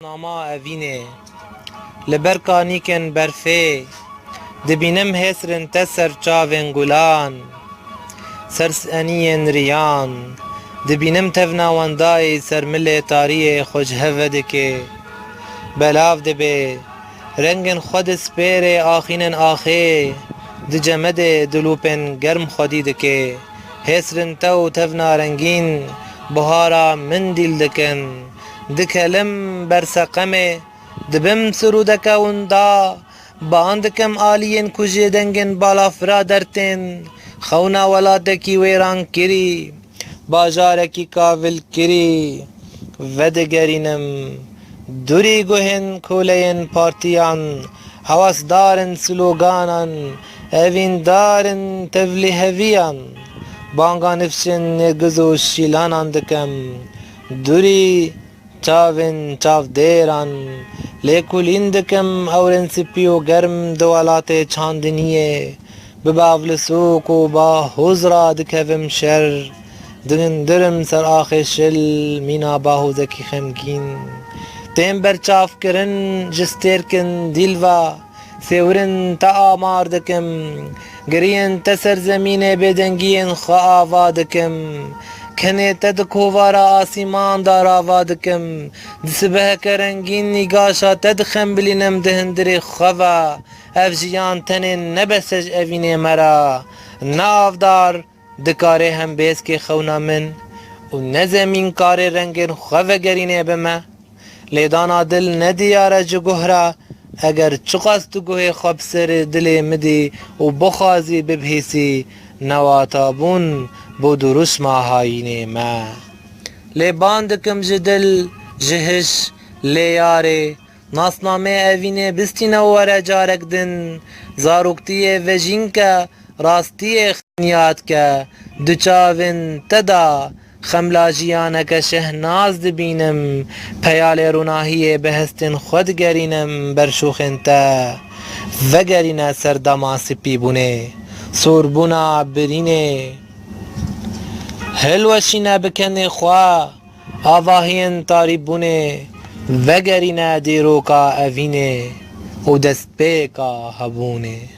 ناما اوینه لبرکانیکن برفه دبینم هسرن تسر چاوین گلان سرس انین ریان دبینم تفناواندای سرمل تاریه خوش هفدکه بلاف دبه رنگن خود سپیر آخینن آخه دجمد دلوپن گرم خودی دکه هسرن تو تفنا رنگین بهارا من دیل دکن دکلم برسقمه دبم سرودک وندا باندکم آلین کجه دنگن بالا فرا درتن خونا ولادکی ویران کری باجارکی کاول کری ودگرینم دوری گوهن کولین پارتیان حواس دارن سلوگانان اوین دارن تفلی هویان بانگا نفشن نگزو شیلانان دکم دوری چاوین چاو دیران لیکولین دکم اورن سپیو گرم دوالات چاندنیه بباول سوک و با حضرا دکوم شر درم سر آخ شل مینا باهوزکی خمگین تیم برچاف کرن جستیر کن دیلوا سیورن تا آمار دکم گرین تسر زمین بدنگین خواه دکم کنه تد کووارا آسیمان دارا وادکم دسبه کرنگین نگاشا تد خمبلینم دهندری خوا افجیان تنین نبسج اوینه مرا نافدار دکاره هم بیس که خونا من و نزمین کار رنگین خوا گرینه بما لیدانا دل ندیاره جگوهرا اگر چقاست گوه خواب سر دل مدی و بخوازی ببهیسی نواتابون بو درست ماهاینه ما لی باندکم جدل جهش لی یاره ناسنامه اوینه بستی نواره جارک دن زاروکتیه وجین که راستیه خنیات که دوچاوین تدا خملاجیانک شهناز دبینم پیال روناهی بهستن خود گرینم برشوخن تا وگرینه سردما سپی بونه سوربونا برینه هلوشینه بکنه خواه آواهین تاری بونه وگرینه دیروکا اوینه و دست پیکا هبونه